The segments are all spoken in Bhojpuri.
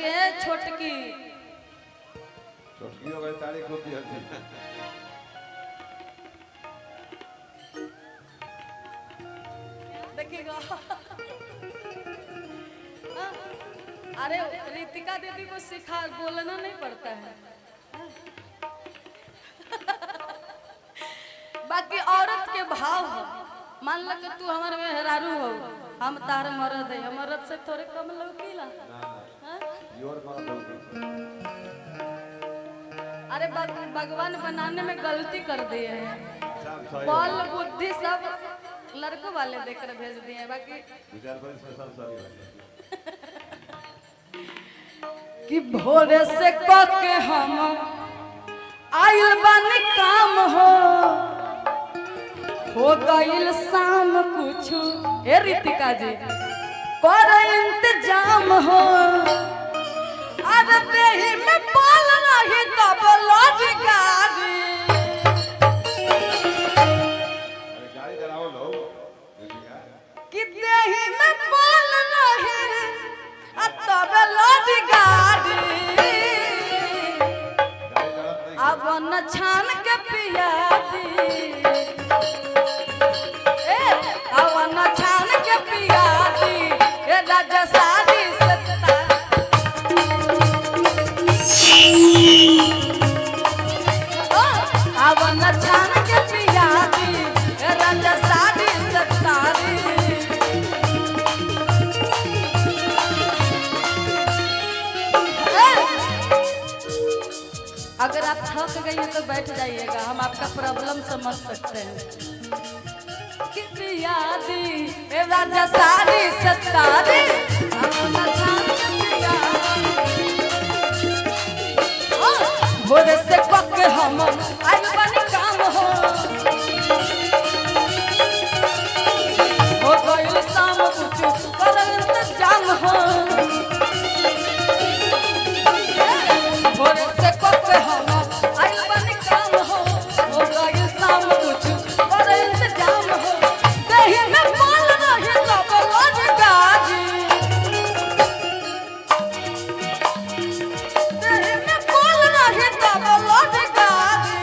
के छोटकी छोटकी हो गई तारीख होती है देखिएगा। अरे रितिका दीदी को सिखा बोलना नहीं पड़ता है। बाकी औरत के भाव हो, मान लो कि तू हमारे मेहरारू हो, हम तार मर्द है, मर्द से थोड़े कम लौकीला। अरे भगवान बनाने में गलती कर दिए हैं, बल बुद्धि सब लड़कों वाले देकर भेज दिए हैं। बाकी कि भोरे से कह के हम आइल बानी काम हो गइल शाम कुछ ए रितिका जी कर इंतजाम हो। अरे देही में बोल रही तब लौट गाड़ी कि देही में बोल रही तब लौट गाड़ी अब न छान के पिया दी अब न छान के पिया दी ये राजा शादी सत्ता अब न छान के पिया दी ये राजा शादी सत्तारी। अगर आप थक गई हो तो बैठ जाइएगा, हम आपका प्रॉब्लम समझ सकते हैं। कितनी यादी ए राजा सारी सत्तारी भोरे से पक हम आइल बानी काम हो गइल शाम कुछ कर इंतजाम हो। भोरे से पक हम आइल बानी काम हो गइल शाम कुछ कर इंतजाम हो। दही में बोल रही तब लौट गाड़ी दही में बोल रही तब लौट गाड़ी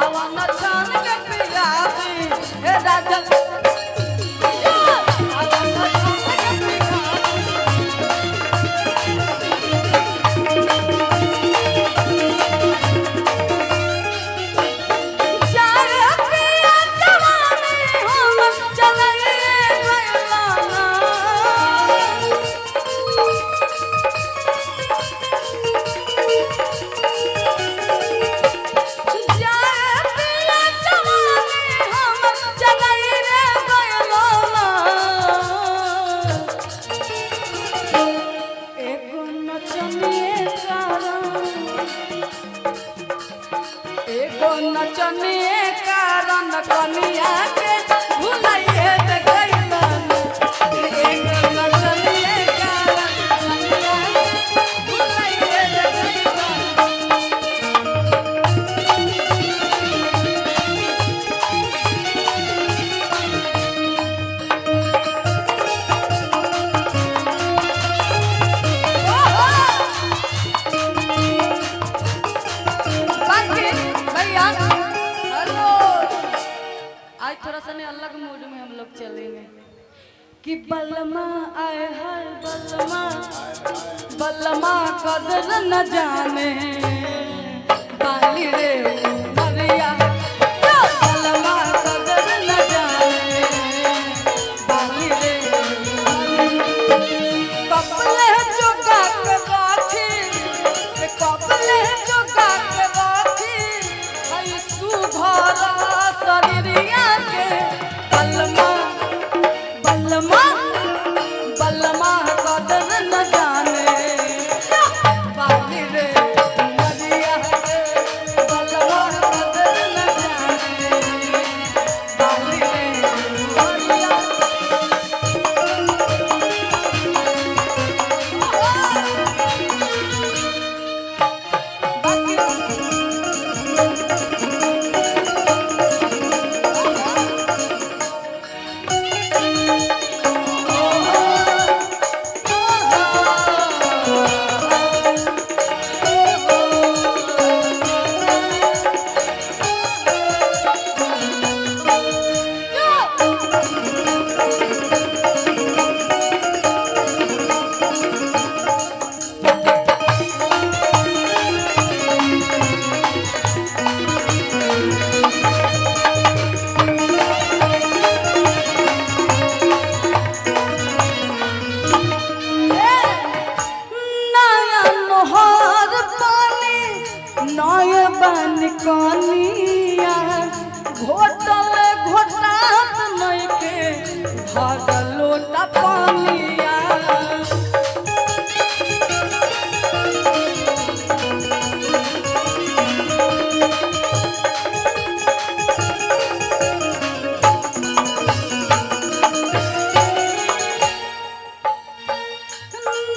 आवन छान के पिया दी ए राजा नचनिए कारण कनिया के भुलाइए दे गइलन एक नचनिए कारण कनिया के भुलाइए दे भैया। आज थोड़ा सा अलग मूड में हम लोग चलेंगे कि बलमा आए हाय बलमा बलमा कदर न जाने बाली रे मरिया बलमा कदर न जाने बाली रे कपले जोगा के राखी कपले जोगा के राखी हई सुभरा शरीरिया के बलमा बलमा बलमा कदर न जाने बाली रे मरिया रे बलमा भर लोटा पानिया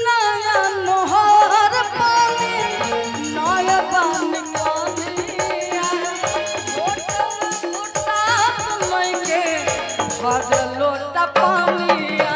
नया नोहर पानी नया पानी पानिया होटल उठात लइके भर लोटा पानिया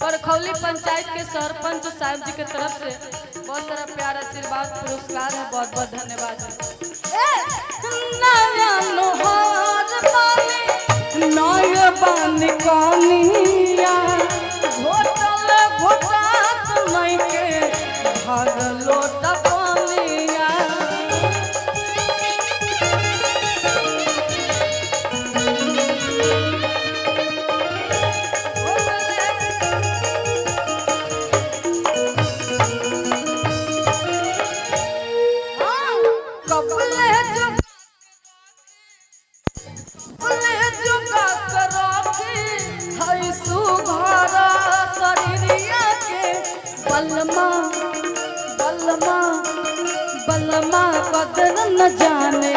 परखौली पंचायत के सरपंच साहब जी के तरफ से बहुत सारा प्यार आशीर्वाद पुरस्कार है। बहुत बहुत धन्यवाद नया नोहर पानी नया पानी कनिया होटल घोटात लइके भर लोटा पानिया कबले जुगा करखी हई सुघर शरीरिया के बलमा बलमा बलमा कदर न जाने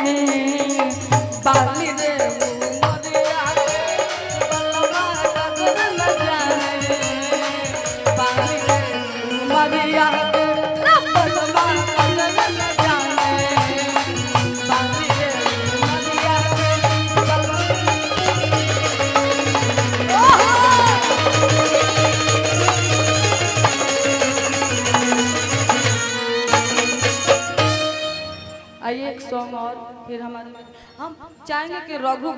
बाली रे उमरिया के बलमा कदर न जाने बाली रे उमरिया के बलमा कदर न जाने बाली रे उमरिया के आइए एक सॉन्ग और फिर हम चाहेंगे कि रघु